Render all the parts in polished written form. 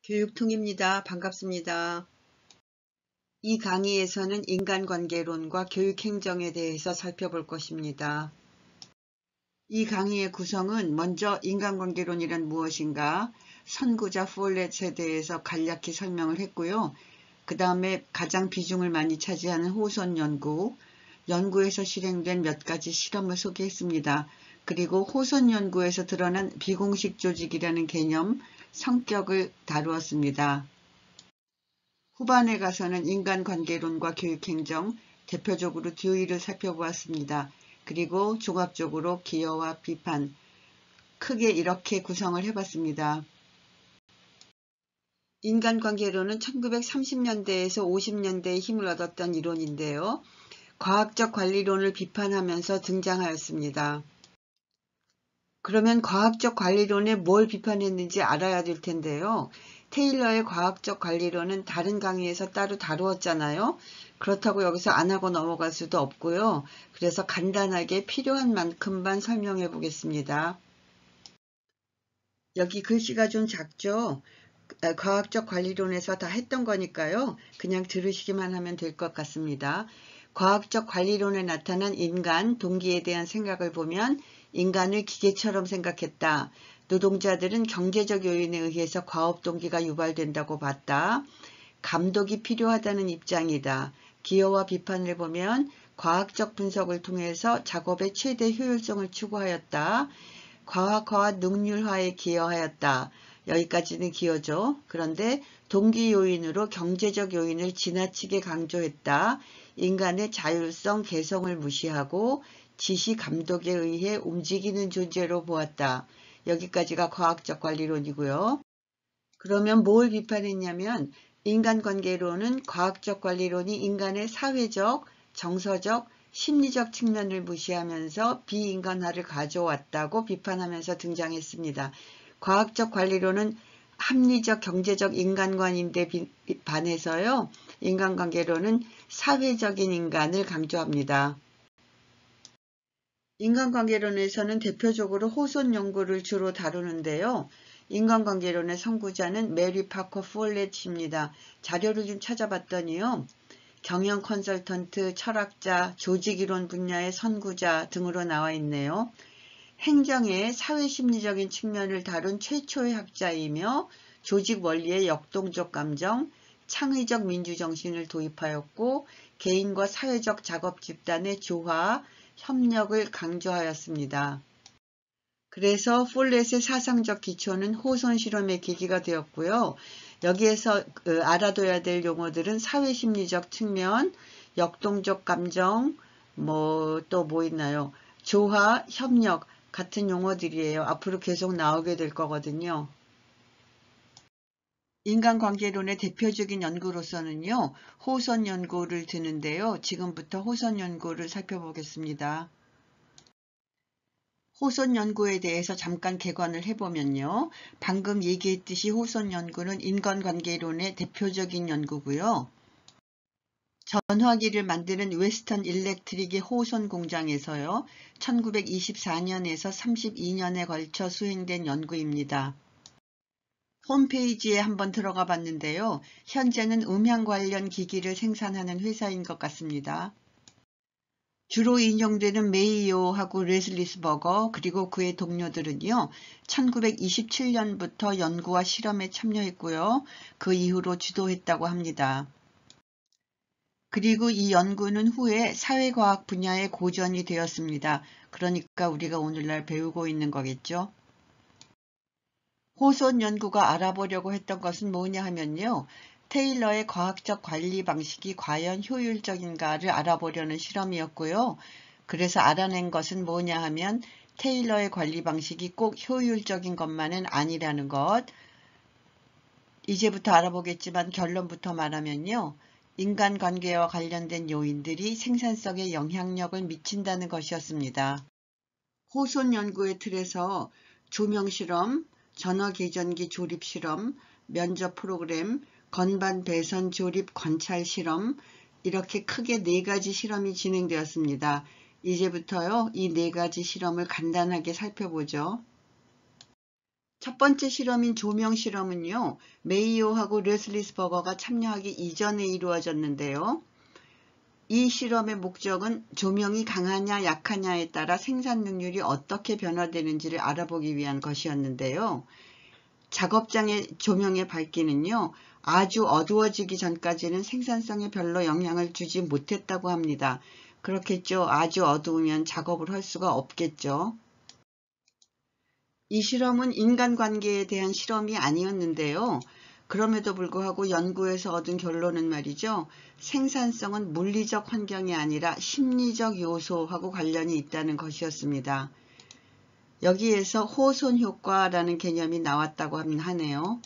교육통입니다. 반갑습니다. 이 강의에서는 인간관계론과 교육행정에 대해서 살펴볼 것입니다. 이 강의의 구성은 먼저 인간관계론이란 무엇인가, 선구자 폴렛에 대해서 간략히 설명을 했고요. 그 다음에 가장 비중을 많이 차지하는 호손 연구, 연구에서 실행된 몇 가지 실험을 소개했습니다. 그리고 호손 연구에서 드러난 비공식 조직이라는 개념, 성격을 다루었습니다. 후반에 가서는 인간관계론과 교육행정, 대표적으로 듀이를 살펴보았습니다. 그리고 종합적으로 기여와 비판, 크게 이렇게 구성을 해봤습니다. 인간관계론은 1930년대에서 50년대에 힘을 얻었던 이론인데요. 과학적 관리론을 비판하면서 등장하였습니다. 그러면 과학적 관리론에 뭘 비판했는지 알아야 될 텐데요. 테일러의 과학적 관리론은 다른 강의에서 따로 다루었잖아요. 그렇다고 여기서 안 하고 넘어갈 수도 없고요. 그래서 간단하게 필요한 만큼만 설명해 보겠습니다. 여기 글씨가 좀 작죠? 과학적 관리론에서 다 했던 거니까요. 그냥 들으시기만 하면 될 것 같습니다. 과학적 관리론에 나타난 인간, 동기에 대한 생각을 보면 인간을 기계처럼 생각했다. 노동자들은 경제적 요인에 의해서 과업 동기가 유발된다고 봤다. 감독이 필요하다는 입장이다. 기여와 비판을 보면 과학적 분석을 통해서 작업의 최대 효율성을 추구하였다. 과학화와 능률화에 기여하였다. 여기까지는 기여죠. 그런데 동기 요인으로 경제적 요인을 지나치게 강조했다. 인간의 자율성, 개성을 무시하고 지시 감독에 의해 움직이는 존재로 보았다. 여기까지가 과학적 관리론이고요. 그러면 뭘 비판했냐면 인간관계론은 과학적 관리론이 인간의 사회적, 정서적, 심리적 측면을 무시하면서 비인간화를 가져왔다고 비판하면서 등장했습니다. 과학적 관리론은 합리적, 경제적 인간관인데 반해서요. 인간관계론은 사회적인 인간을 강조합니다. 인간관계론에서는 대표적으로 호손 연구를 주로 다루는데요. 인간관계론의 선구자는 메리 파커 폴렛입니다. 자료를 좀 찾아봤더니요. 경영 컨설턴트, 철학자, 조직이론 분야의 선구자 등으로 나와 있네요. 행정의 사회심리적인 측면을 다룬 최초의 학자이며 조직 원리의 역동적 감정, 창의적 민주정신을 도입하였고 개인과 사회적 작업 집단의 조화, 협력을 강조하였습니다. 그래서 폴렛의 사상적 기초는 호손 실험의 계기가 되었고요. 여기에서 알아둬야 될 용어들은 사회심리적 측면, 역동적 감정, 또 뭐 있나요? 조화, 협력 같은 용어들이에요. 앞으로 계속 나오게 될 거거든요. 인간관계론의 대표적인 연구로서는요. 호손 연구를 드는데요. 지금부터 호손 연구를 살펴보겠습니다. 호손 연구에 대해서 잠깐 개관을 해보면요. 방금 얘기했듯이 호손 연구는 인간관계론의 대표적인 연구고요. 전화기를 만드는 웨스턴 일렉트릭의 호손 공장에서요. 1924년에서 32년에 걸쳐 수행된 연구입니다. 홈페이지에 한번 들어가 봤는데요. 현재는 음향 관련 기기를 생산하는 회사인 것 같습니다. 주로 인용되는 메이요하고 레슬리스버거 그리고 그의 동료들은요. 1927년부터 연구와 실험에 참여했고요. 그 이후로 주도했다고 합니다. 그리고 이 연구는 후에 사회과학 분야의 고전이 되었습니다. 그러니까 우리가 오늘날 배우고 있는 거겠죠. 호손 연구가 알아보려고 했던 것은 뭐냐 하면요. 테일러의 과학적 관리 방식이 과연 효율적인가를 알아보려는 실험이었고요. 그래서 알아낸 것은 뭐냐 하면 테일러의 관리 방식이 꼭 효율적인 것만은 아니라는 것. 이제부터 알아보겠지만 결론부터 말하면요. 인간관계와 관련된 요인들이 생산성에 영향력을 미친다는 것이었습니다. 호손 연구의 틀에서 조명실험, 전화계전기 조립 실험, 면접 프로그램, 건반 배선 조립 관찰 실험 이렇게 크게 4가지 실험이 진행되었습니다. 이제부터요. 이 4가지 실험을 간단하게 살펴보죠. 첫 번째 실험인 조명 실험은요, 메이오하고 레슬리스버거가 참여하기 이전에 이루어졌는데요. 이 실험의 목적은 조명이 강하냐 약하냐에 따라 생산 능률이 어떻게 변화되는지를 알아보기 위한 것이었는데요. 작업장의 조명의 밝기는요, 아주 어두워지기 전까지는 생산성에 별로 영향을 주지 못했다고 합니다. 그렇겠죠. 아주 어두우면 작업을 할 수가 없겠죠. 이 실험은 인간관계에 대한 실험이 아니었는데요. 그럼에도 불구하고 연구에서 얻은 결론은 말이죠. 생산성은 물리적 환경이 아니라 심리적 요소하고 관련이 있다는 것이었습니다. 여기에서 호손 효과라는 개념이 나왔다고 하네요.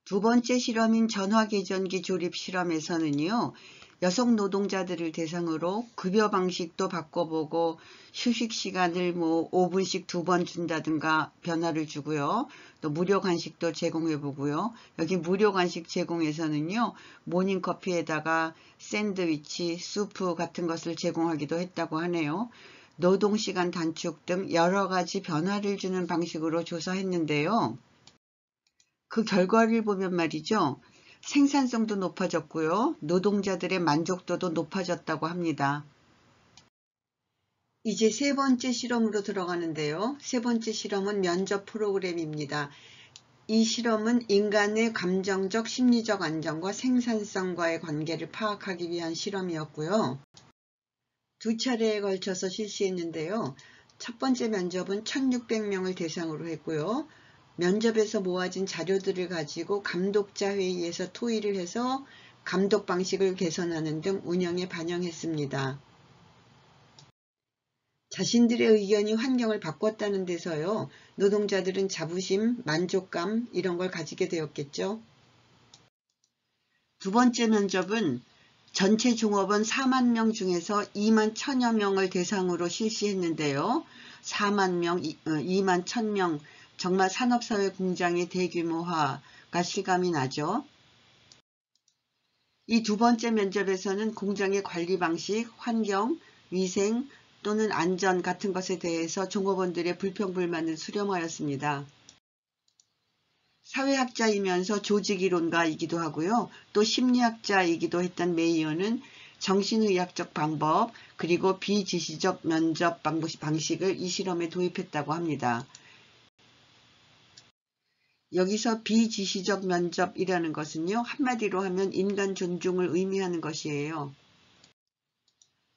두 번째 실험인 전화계전기 조립 실험에서는요. 여성 노동자들을 대상으로 급여 방식도 바꿔보고 휴식 시간을 5분씩 2번 준다든가 변화를 주고요. 또 무료 간식도 제공해보고요. 여기 무료 간식 제공에서는요. 모닝커피에다가 샌드위치, 수프 같은 것을 제공하기도 했다고 하네요. 노동시간 단축 등 여러 가지 변화를 주는 방식으로 조사했는데요. 그 결과를 보면 말이죠. 생산성도 높아졌고요. 노동자들의 만족도도 높아졌다고 합니다. 이제 세 번째 실험으로 들어가는데요. 세 번째 실험은 면접 프로그램입니다. 이 실험은 인간의 감정적, 심리적 안정과 생산성과의 관계를 파악하기 위한 실험이었고요. 두 차례에 걸쳐서 실시했는데요. 첫 번째 면접은 1600명을 대상으로 했고요. 면접에서 모아진 자료들을 가지고 감독자 회의에서 토의를 해서 감독 방식을 개선하는 등 운영에 반영했습니다. 자신들의 의견이 환경을 바꿨다는 데서요. 노동자들은 자부심, 만족감 이런 걸 가지게 되었겠죠. 두 번째 면접은 전체 종업원 4만 명 중에서 2만 1000여 명을 대상으로 실시했는데요. 4만 명, 2만 1000명 정말 산업사회 공장의 대규모화가 실감이 나죠. 이 두 번째 면접에서는 공장의 관리 방식, 환경, 위생 또는 안전 같은 것에 대해서 종업원들의 불평불만을 수렴하였습니다. 사회학자이면서 조직이론가이기도 하고요. 또 심리학자이기도 했던 메이어는 정신의학적 방법 그리고 비지시적 면접 방식을 이 실험에 도입했다고 합니다. 여기서 비지시적 면접이라는 것은요. 한마디로 하면 인간 존중을 의미하는 것이에요.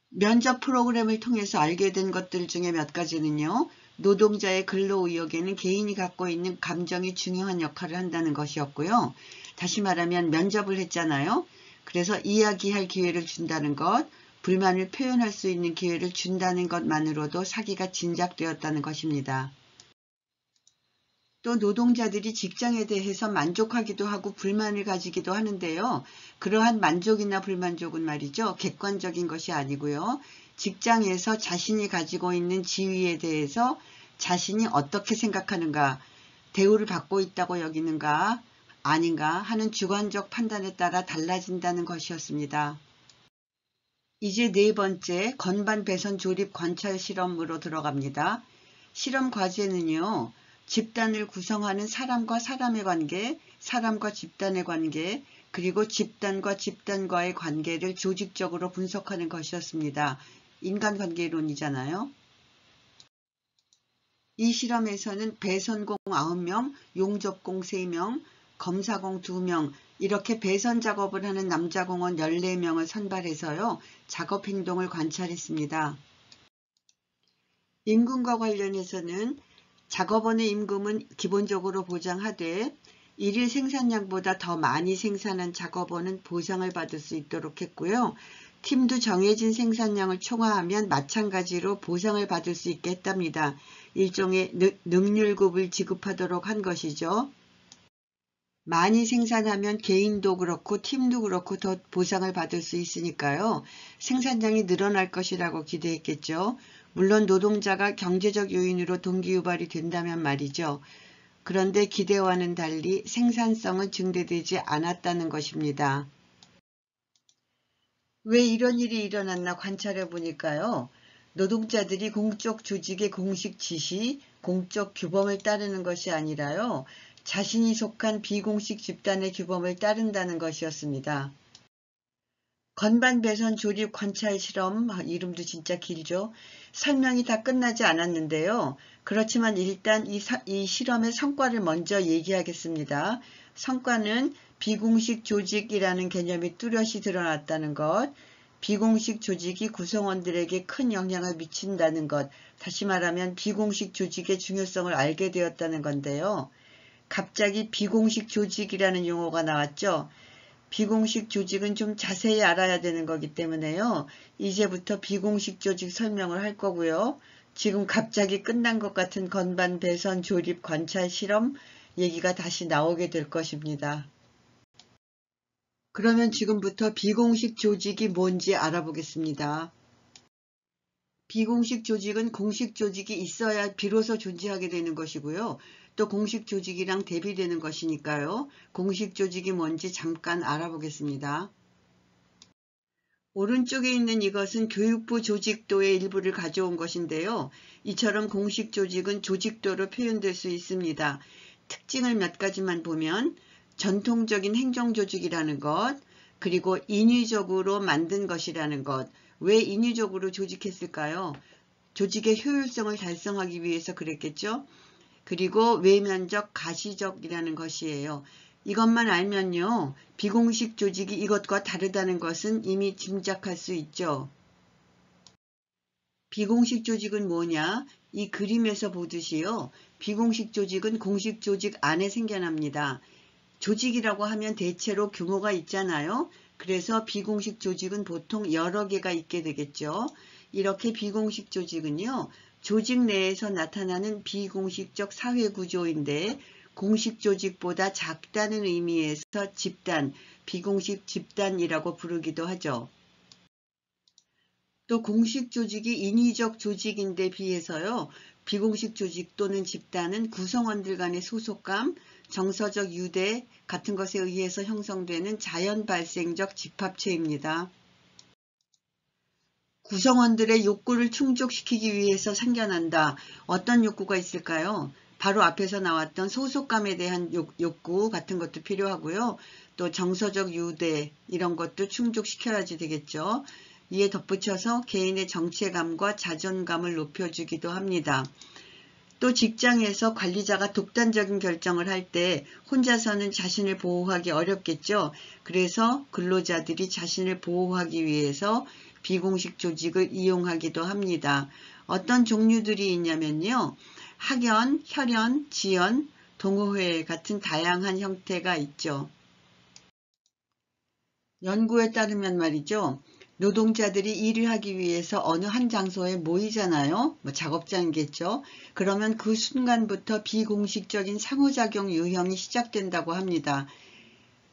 면접 프로그램을 통해서 알게 된 것들 중에 몇 가지는요. 노동자의 근로의욕에는 개인이 갖고 있는 감정이 중요한 역할을 한다는 것이었고요. 다시 말하면 면접을 했잖아요. 그래서 이야기할 기회를 준다는 것, 불만을 표현할 수 있는 기회를 준다는 것만으로도 사기가 진작되었다는 것입니다. 또 노동자들이 직장에 대해서 만족하기도 하고 불만을 가지기도 하는데요. 그러한 만족이나 불만족은 말이죠. 객관적인 것이 아니고요. 직장에서 자신이 가지고 있는 지위에 대해서 자신이 어떻게 생각하는가, 대우를 받고 있다고 여기는가, 아닌가 하는 주관적 판단에 따라 달라진다는 것이었습니다. 이제 네 번째 건반 배선 조립 관찰 실험으로 들어갑니다. 실험 과제는요. 집단을 구성하는 사람과 사람의 관계, 사람과 집단의 관계, 그리고 집단과 집단과의 관계를 조직적으로 분석하는 것이었습니다. 인간관계론이잖아요. 이 실험에서는 배선공 9명, 용접공 3명, 검사공 2명, 이렇게 배선 작업을 하는 남자 공원 14명을 선발해서요. 작업 행동을 관찰했습니다. 임금과 관련해서는 작업원의 임금은 기본적으로 보장하되 일일 생산량보다 더 많이 생산한 작업원은 보상을 받을 수 있도록 했고요. 팀도 정해진 생산량을 총화하면 마찬가지로 보상을 받을 수 있게 했답니다. 일종의 능률급을 지급하도록 한 것이죠. 많이 생산하면 개인도 그렇고 팀도 그렇고 더 보상을 받을 수 있으니까요. 생산량이 늘어날 것이라고 기대했겠죠. 물론 노동자가 경제적 요인으로 동기유발이 된다면 말이죠. 그런데 기대와는 달리 생산성은 증대되지 않았다는 것입니다. 왜 이런 일이 일어났나 관찰해 보니까요. 노동자들이 공적 조직의 공식 지시, 공적 규범을 따르는 것이 아니라요, 자신이 속한 비공식 집단의 규범을 따른다는 것이었습니다. 건반 배선 조립 관찰 실험, 이름도 진짜 길죠. 설명이 다 끝나지 않았는데요. 그렇지만 일단 이 실험의 성과를 먼저 얘기하겠습니다. 성과는 비공식 조직이라는 개념이 뚜렷이 드러났다는 것, 비공식 조직이 구성원들에게 큰 영향을 미친다는 것, 다시 말하면 비공식 조직의 중요성을 알게 되었다는 건데요. 갑자기 비공식 조직이라는 용어가 나왔죠. 비공식 조직은 좀 자세히 알아야 되는 거기 때문에요. 이제부터 비공식 조직 설명을 할 거고요. 지금 갑자기 끝난 것 같은 건반 배선 조립 관찰 실험 얘기가 다시 나오게 될 것입니다. 그러면 지금부터 비공식 조직이 뭔지 알아보겠습니다. 비공식 조직은 공식 조직이 있어야 비로소 존재하게 되는 것이고요. 또 공식 조직이랑 대비되는 것이니까요. 공식 조직이 뭔지 잠깐 알아보겠습니다. 오른쪽에 있는 이것은 교육부 조직도의 일부를 가져온 것인데요. 이처럼 공식 조직은 조직도로 표현될 수 있습니다. 특징을 몇 가지만 보면 전통적인 행정조직이라는 것, 그리고 인위적으로 만든 것이라는 것. 왜 인위적으로 조직했을까요? 조직의 효율성을 달성하기 위해서 그랬겠죠? 그리고 외면적, 가시적이라는 것이에요. 이것만 알면요, 비공식 조직이 이것과 다르다는 것은 이미 짐작할 수 있죠. 비공식 조직은 뭐냐? 이 그림에서 보듯이요, 비공식 조직은 공식 조직 안에 생겨납니다. 조직이라고 하면 대체로 규모가 있잖아요. 그래서 비공식 조직은 보통 여러 개가 있게 되겠죠. 이렇게 비공식 조직은요, 조직 내에서 나타나는 비공식적 사회구조인데 공식 조직보다 작다는 의미에서 집단, 비공식 집단이라고 부르기도 하죠. 또 공식 조직이 인위적 조직인데 비해서요, 비공식 조직 또는 집단은 구성원들 간의 소속감, 정서적 유대 같은 것에 의해서 형성되는 자연 발생적 집합체입니다. 구성원들의 욕구를 충족시키기 위해서 생겨난다. 어떤 욕구가 있을까요? 바로 앞에서 나왔던 소속감에 대한 욕구 같은 것도 필요하고요. 또 정서적 유대 이런 것도 충족시켜야지 되겠죠. 이에 덧붙여서 개인의 정체감과 자존감을 높여주기도 합니다. 또 직장에서 관리자가 독단적인 결정을 할 때 혼자서는 자신을 보호하기 어렵겠죠. 그래서 근로자들이 자신을 보호하기 위해서 비공식 조직을 이용하기도 합니다. 어떤 종류들이 있냐면요. 학연, 혈연, 지연, 동호회 같은 다양한 형태가 있죠. 연구에 따르면 말이죠. 노동자들이 일을 하기 위해서 어느 한 장소에 모이잖아요. 작업장이겠죠. 그러면 그 순간부터 비공식적인 상호작용 유형이 시작된다고 합니다.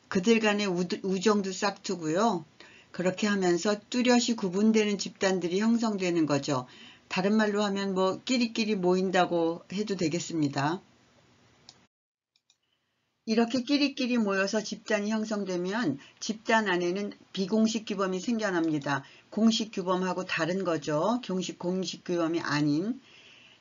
그들 간의 우정도 싹트고요. 그렇게 하면서 뚜렷이 구분되는 집단들이 형성되는 거죠. 다른 말로 하면 끼리끼리 모인다고 해도 되겠습니다. 이렇게 끼리끼리 모여서 집단이 형성되면 집단 안에는 비공식 규범이 생겨납니다. 공식 규범하고 다른 거죠. 공식 규범이 아닌.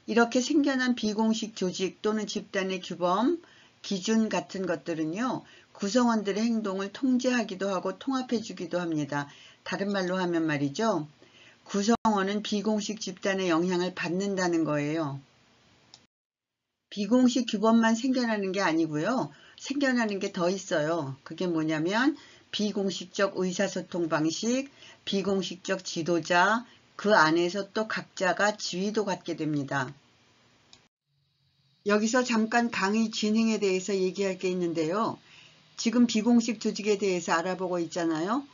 이렇게 생겨난 비공식 조직 또는 집단의 규범, 기준 같은 것들은요. 구성원들의 행동을 통제하기도 하고 통합해주기도 합니다. 다른 말로 하면 말이죠. 구성원은 비공식 집단의 영향을 받는다는 거예요. 비공식 규범만 생겨나는 게 아니고요. 생겨나는 게 더 있어요. 그게 뭐냐면 비공식적 의사소통 방식, 비공식적 지도자, 그 안에서 또 각자가 지위도 갖게 됩니다. 여기서 잠깐 강의 진행에 대해서 얘기할 게 있는데요. 지금 비공식 조직에 대해서 알아보고 있잖아요.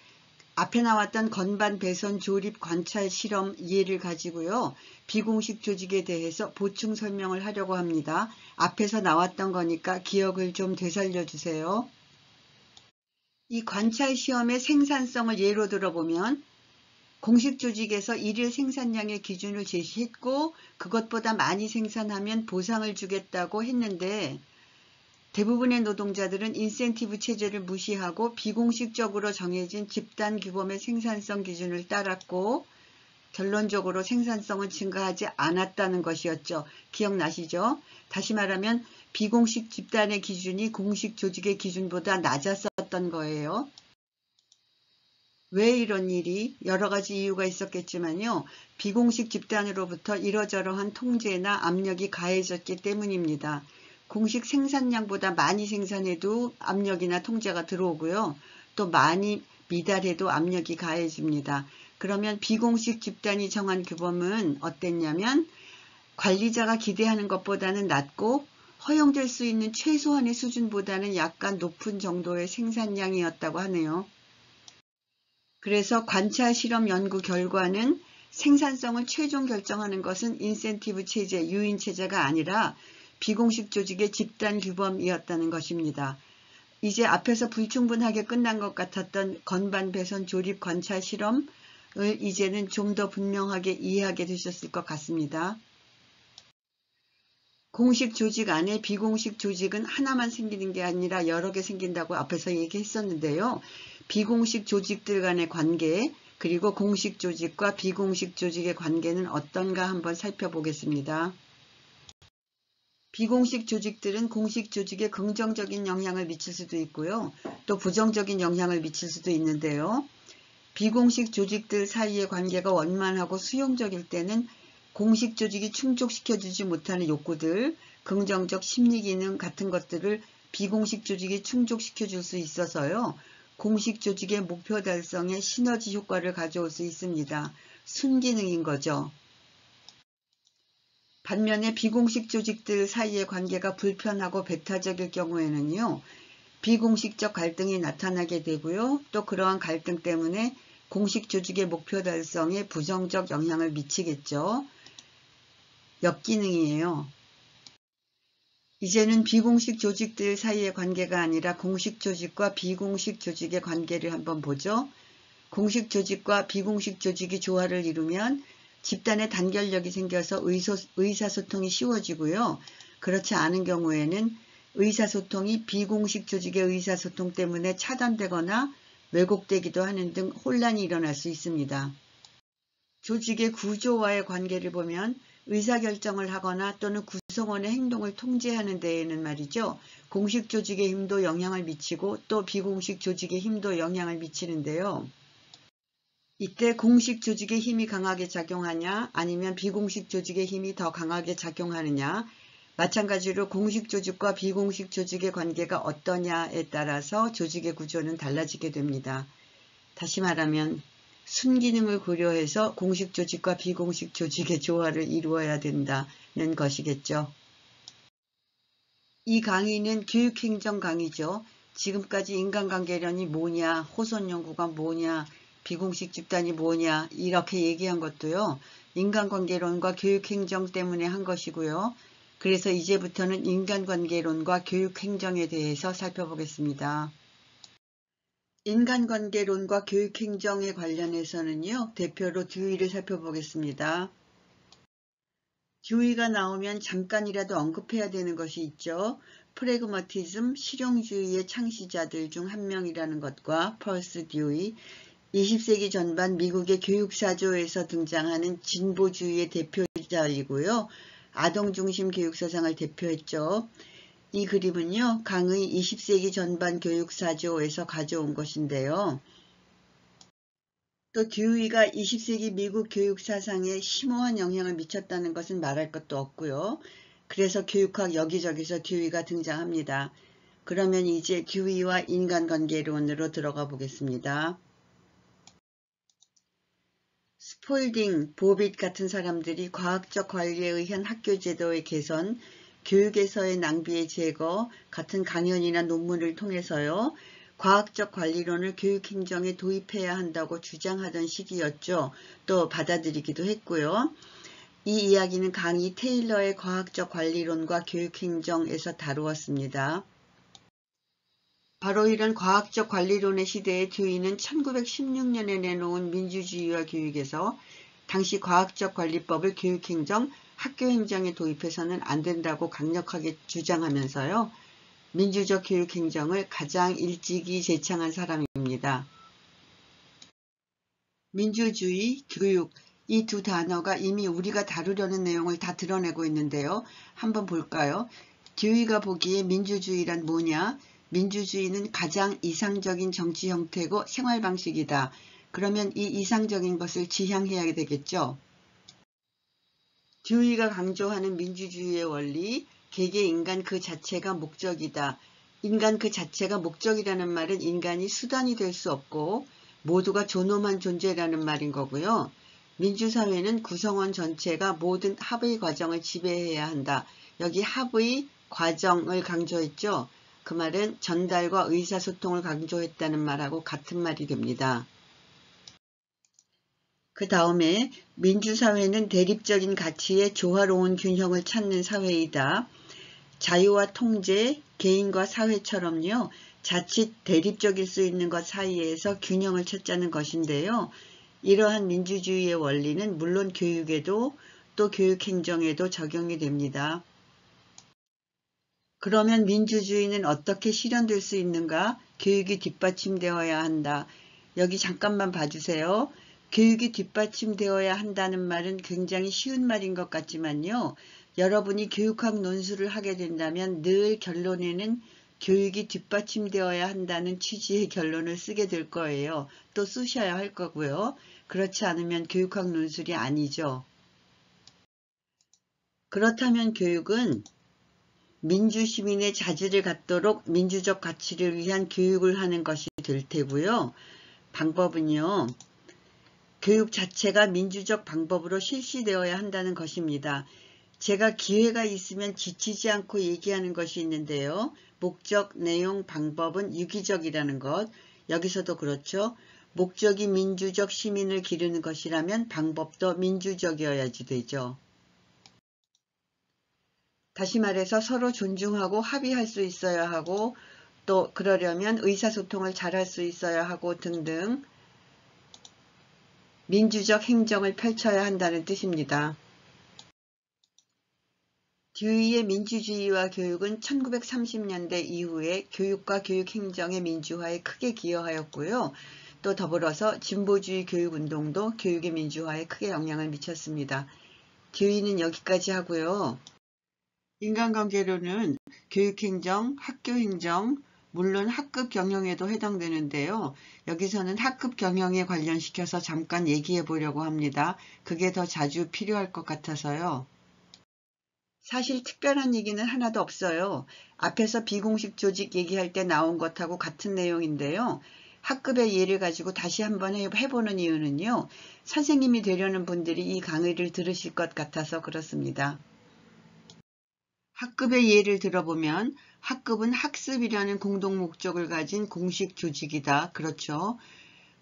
앞에 나왔던 건반 배선 조립 관찰 실험 예를 가지고요. 비공식 조직에 대해서 보충 설명을 하려고 합니다. 앞에서 나왔던 거니까 기억을 좀 되살려 주세요. 이 관찰 시험의 생산성을 예로 들어보면 공식 조직에서 일일 생산량의 기준을 제시했고 그것보다 많이 생산하면 보상을 주겠다고 했는데 대부분의 노동자들은 인센티브 체제를 무시하고 비공식적으로 정해진 집단 규범의 생산성 기준을 따랐고 결론적으로 생산성은 증가하지 않았다는 것이었죠. 기억나시죠? 다시 말하면 비공식 집단의 기준이 공식 조직의 기준보다 낮았었던 거예요. 왜 이런 일이? 여러 가지 이유가 있었겠지만요. 비공식 집단으로부터 이러저러한 통제나 압력이 가해졌기 때문입니다. 공식 생산량보다 많이 생산해도 압력이나 통제가 들어오고요. 또 많이 미달해도 압력이 가해집니다. 그러면 비공식 집단이 정한 규범은 어땠냐면 관리자가 기대하는 것보다는 낮고 허용될 수 있는 최소한의 수준보다는 약간 높은 정도의 생산량이었다고 하네요. 그래서 관찰 실험 연구 결과는 생산성을 최종 결정하는 것은 인센티브 체제, 유인 체제가 아니라 비공식 조직의 집단 규범이었다는 것입니다. 이제 앞에서 불충분하게 끝난 것 같았던 건반 배선 조립 관찰 실험을 이제는 좀 더 분명하게 이해하게 되셨을 것 같습니다. 공식 조직 안에 비공식 조직은 하나만 생기는 게 아니라 여러 개 생긴다고 앞에서 얘기했었는데요. 비공식 조직들 간의 관계, 그리고 공식 조직과 비공식 조직의 관계는 어떤가 한번 살펴보겠습니다. 비공식 조직들은 공식 조직에 긍정적인 영향을 미칠 수도 있고요. 또 부정적인 영향을 미칠 수도 있는데요. 비공식 조직들 사이의 관계가 원만하고 수용적일 때는 공식 조직이 충족시켜주지 못하는 욕구들, 긍정적 심리 기능 같은 것들을 비공식 조직이 충족시켜줄 수 있어서요. 공식 조직의 목표 달성에 시너지 효과를 가져올 수 있습니다. 순기능인 거죠. 반면에 비공식 조직들 사이의 관계가 불편하고 배타적일 경우에는요. 비공식적 갈등이 나타나게 되고요. 또 그러한 갈등 때문에 공식 조직의 목표 달성에 부정적 영향을 미치겠죠. 역기능이에요. 이제는 비공식 조직들 사이의 관계가 아니라 공식 조직과 비공식 조직의 관계를 한번 보죠. 공식 조직과 비공식 조직이 조화를 이루면 집단의 단결력이 생겨서 의사소통이 쉬워지고요. 그렇지 않은 경우에는 의사소통이 비공식 조직의 의사소통 때문에 차단되거나 왜곡되기도 하는 등 혼란이 일어날 수 있습니다. 조직의 구조와의 관계를 보면 의사결정을 하거나 또는 구성원의 행동을 통제하는 데에는 말이죠. 공식 조직의 힘도 영향을 미치고 또 비공식 조직의 힘도 영향을 미치는데요. 이때 공식 조직의 힘이 강하게 작용하냐 아니면 비공식 조직의 힘이 더 강하게 작용하느냐, 마찬가지로 공식 조직과 비공식 조직의 관계가 어떠냐에 따라서 조직의 구조는 달라지게 됩니다. 다시 말하면 순기능을 고려해서 공식 조직과 비공식 조직의 조화를 이루어야 된다는 것이겠죠. 이 강의는 교육행정 강의죠. 지금까지 인간관계론이 뭐냐, 호손연구가 뭐냐, 비공식 집단이 뭐냐 이렇게 얘기한 것도요. 인간관계론과 교육행정 때문에 한 것이고요. 그래서 이제부터는 인간관계론과 교육행정에 대해서 살펴보겠습니다. 인간관계론과 교육행정에 관련해서는요. 대표로 듀이를 살펴보겠습니다. 듀이가 나오면 잠깐이라도 언급해야 되는 것이 있죠. 프래그마티즘, 실용주의의 창시자들 중 한 명이라는 것과 펄스 듀이, 20세기 전반 미국의 교육사조에서 등장하는 진보주의의 대표자이고요. 아동중심 교육사상을 대표했죠. 이 그림은요. 강의 20세기 전반 교육사조에서 가져온 것인데요. 또 듀이가 20세기 미국 교육사상에 심오한 영향을 미쳤다는 것은 말할 것도 없고요. 그래서 교육학 여기저기서 듀이가 등장합니다. 그러면 이제 듀이와 인간관계론으로 들어가 보겠습니다. 스폴딩, 보빗 같은 사람들이 과학적 관리에 의한 학교 제도의 개선, 교육에서의 낭비의 제거 같은 강연이나 논문을 통해서요. 과학적 관리론을 교육행정에 도입해야 한다고 주장하던 시기였죠. 또 받아들이기도 했고요. 이 이야기는 강의 테일러의 과학적 관리론과 교육행정에서 다루었습니다. 바로 이런 과학적 관리론의 시대에 듀이는 1916년에 내놓은 민주주의와 교육에서 당시 과학적 관리법을 교육행정, 학교행정에 도입해서는 안 된다고 강력하게 주장하면서요. 민주적 교육행정을 가장 일찍이 제창한 사람입니다. 민주주의, 교육, 이 두 단어가 이미 우리가 다루려는 내용을 다 드러내고 있는데요. 한번 볼까요? 듀이가 보기에 민주주의란 뭐냐? 민주주의는 가장 이상적인 정치 형태고 생활 방식이다. 그러면 이 이상적인 것을 지향해야 되겠죠. 듀이가 강조하는 민주주의의 원리, 개개 인간 그 자체가 목적이다. 인간 그 자체가 목적이라는 말은 인간이 수단이 될 수 없고 모두가 존엄한 존재라는 말인 거고요. 민주사회는 구성원 전체가 모든 합의 과정을 지배해야 한다. 여기 합의 과정을 강조했죠. 그 말은 전달과 의사소통을 강조했다는 말하고 같은 말이 됩니다. 그 다음에 민주사회는 대립적인 가치의 조화로운 균형을 찾는 사회이다. 자유와 통제, 개인과 사회처럼요. 자칫 대립적일 수 있는 것 사이에서 균형을 찾자는 것인데요. 이러한 민주주의의 원리는 물론 교육에도 또 교육행정에도 적용이 됩니다. 그러면 민주주의는 어떻게 실현될 수 있는가? 교육이 뒷받침되어야 한다. 여기 잠깐만 봐주세요. 교육이 뒷받침되어야 한다는 말은 굉장히 쉬운 말인 것 같지만요. 여러분이 교육학 논술을 하게 된다면 늘 결론에는 교육이 뒷받침되어야 한다는 취지의 결론을 쓰게 될 거예요. 또 쓰셔야 할 거고요. 그렇지 않으면 교육학 논술이 아니죠. 그렇다면 교육은 민주시민의 자질을 갖도록 민주적 가치를 위한 교육을 하는 것이 될 테고요. 방법은요. 교육 자체가 민주적 방법으로 실시되어야 한다는 것입니다. 제가 기회가 있으면 지치지 않고 얘기하는 것이 있는데요. 목적, 내용, 방법은 유기적이라는 것. 여기서도 그렇죠. 목적이 민주적 시민을 기르는 것이라면 방법도 민주적이어야지 되죠. 다시 말해서 서로 존중하고 합의할 수 있어야 하고 또 그러려면 의사소통을 잘할 수 있어야 하고 등등 민주적 행정을 펼쳐야 한다는 뜻입니다. 듀이의 민주주의와 교육은 1930년대 이후에 교육과 교육행정의 민주화에 크게 기여하였고요. 또 더불어서 진보주의 교육운동도 교육의 민주화에 크게 영향을 미쳤습니다. 듀이는 여기까지 하고요. 인간관계론은 교육행정, 학교행정, 물론 학급 경영에도 해당되는데요. 여기서는 학급 경영에 관련시켜서 잠깐 얘기해 보려고 합니다. 그게 더 자주 필요할 것 같아서요. 사실 특별한 얘기는 하나도 없어요. 앞에서 비공식 조직 얘기할 때 나온 것하고 같은 내용인데요. 학급의 예를 가지고 다시 한번 해보는 이유는요. 선생님이 되려는 분들이 이 강의를 들으실 것 같아서 그렇습니다. 학급의 예를 들어보면 학급은 학습이라는 공동 목적을 가진 공식 조직이다. 그렇죠.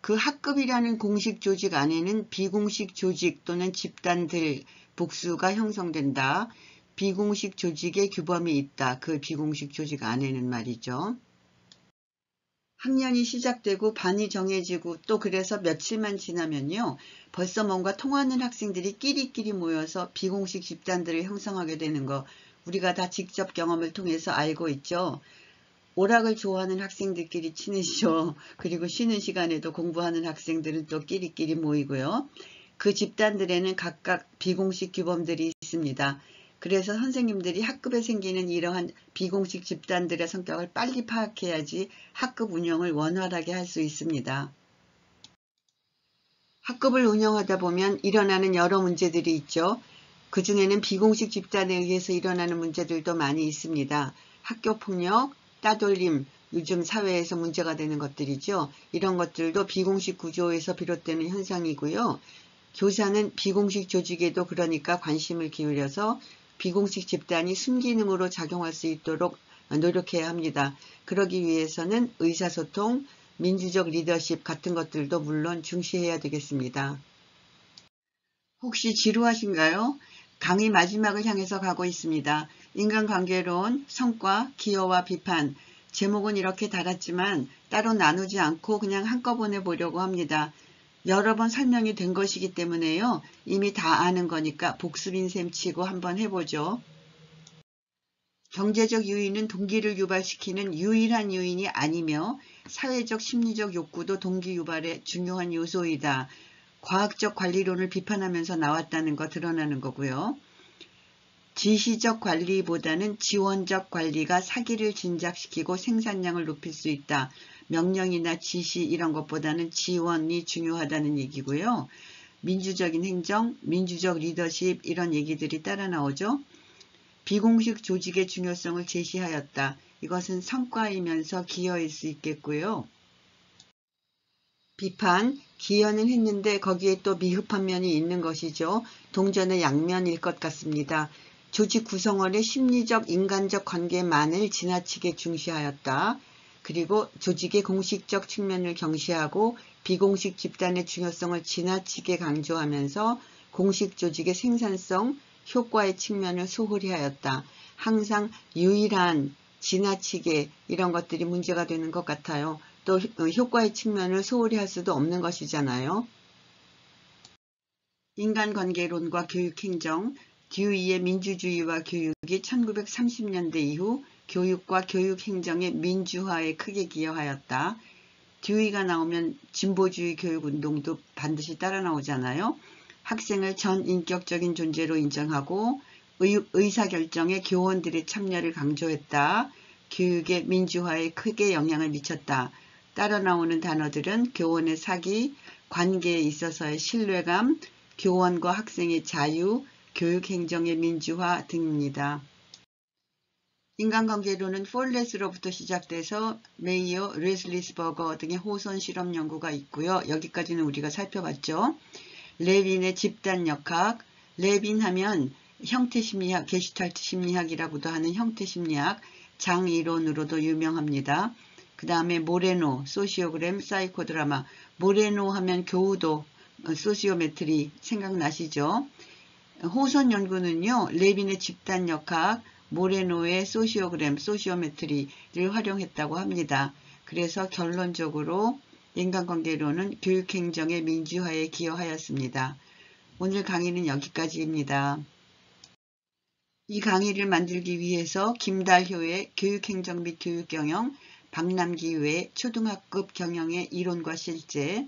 그 학급이라는 공식 조직 안에는 비공식 조직 또는 집단들 복수가 형성된다. 비공식 조직의 규범이 있다. 그 비공식 조직 안에는 말이죠. 학년이 시작되고 반이 정해지고 또 그래서 며칠만 지나면요. 벌써 뭔가 통하는 학생들이 끼리끼리 모여서 비공식 집단들을 형성하게 되는 거 우리가 다 직접 경험을 통해서 알고 있죠. 오락을 좋아하는 학생들끼리 친해지죠. 그리고 쉬는 시간에도 공부하는 학생들은 또 끼리끼리 모이고요. 그 집단들에는 각각 비공식 규범들이 있습니다. 그래서 선생님들이 학급에 생기는 이러한 비공식 집단들의 성격을 빨리 파악해야지 학급 운영을 원활하게 할 수 있습니다. 학급을 운영하다 보면 일어나는 여러 문제들이 있죠. 그 중에는 비공식 집단에 의해서 일어나는 문제들도 많이 있습니다. 학교폭력, 따돌림, 요즘 사회에서 문제가 되는 것들이죠. 이런 것들도 비공식 구조에서 비롯되는 현상이고요. 교사는 비공식 조직에도 그러니까 관심을 기울여서 비공식 집단이 순기능으로 작용할 수 있도록 노력해야 합니다. 그러기 위해서는 의사소통, 민주적 리더십 같은 것들도 물론 중시해야 되겠습니다. 혹시 지루하신가요? 강의 마지막을 향해서 가고 있습니다. 인간관계론, 성과, 기여와 비판. 제목은 이렇게 달았지만 따로 나누지 않고 그냥 한꺼번에 보려고 합니다. 여러 번 설명이 된 것이기 때문에요. 이미 다 아는 거니까 복습인 셈 치고 한번 해보죠. 경제적 유인은 동기를 유발시키는 유일한 요인이 아니며 사회적 심리적 욕구도 동기 유발의 중요한 요소이다. 과학적 관리론을 비판하면서 나왔다는 거 드러나는 거고요. 지시적 관리보다는 지원적 관리가 사기를 진작시키고 생산량을 높일 수 있다. 명령이나 지시 이런 것보다는 지원이 중요하다는 얘기고요. 민주적인 행정, 민주적 리더십 이런 얘기들이 따라 나오죠. 비공식 조직의 중요성을 제시하였다. 이것은 성과이면서 기여일 수 있겠고요. 비판, 기여는 했는데 거기에 또 미흡한 면이 있는 것이죠. 동전의 양면일 것 같습니다. 조직 구성원의 심리적, 인간적 관계만을 지나치게 중시하였다. 그리고 조직의 공식적 측면을 경시하고 비공식 집단의 중요성을 지나치게 강조하면서 공식 조직의 생산성, 효과의 측면을 소홀히 하였다. 항상 유일한, 지나치게 이런 것들이 문제가 되는 것 같아요. 또 효과의 측면을 소홀히 할 수도 없는 것이잖아요. 인간관계론과 교육행정, 듀이의 민주주의와 교육이 1930년대 이후 교육과 교육행정의 민주화에 크게 기여하였다. 듀이가 나오면 진보주의 교육운동도 반드시 따라 나오잖아요. 학생을 전인격적인 존재로 인정하고 의사결정에 교원들의 참여를 강조했다. 교육의 민주화에 크게 영향을 미쳤다. 따라 나오는 단어들은 교원의 사기, 관계에 있어서의 신뢰감, 교원과 학생의 자유, 교육행정의 민주화 등입니다. 인간관계론은 폴렛으로부터 시작돼서 메이어, 레슬리스버거 등의 호선 실험 연구가 있고요. 여기까지는 우리가 살펴봤죠. 레빈의 집단역학, 레빈 하면 형태심리학, 게슈탈트 심리학이라고도 하는 형태심리학, 장이론으로도 유명합니다. 그 다음에 모레노, 소시오그램, 사이코드라마, 모레노 하면 교우도, 소시오메트리 생각나시죠? 호선 연구는요, 레빈의 집단역학, 모레노의 소시오그램, 소시오메트리를 활용했다고 합니다. 그래서 결론적으로 인간관계론은 교육행정의 민주화에 기여하였습니다. 오늘 강의는 여기까지입니다. 이 강의를 만들기 위해서 김달효의 교육행정 및 교육경영, 박남기 외 초등학급 경영의 이론과 실제,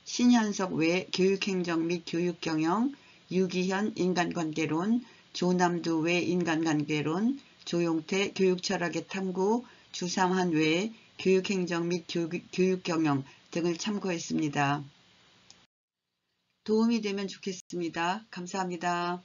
신현석 외 교육행정 및 교육경영, 유기현 인간관계론, 조남두 외 인간관계론, 조용태 교육철학의 탐구, 주삼한 외 교육행정 및 교육경영 등을 참고했습니다. 도움이 되면 좋겠습니다. 감사합니다.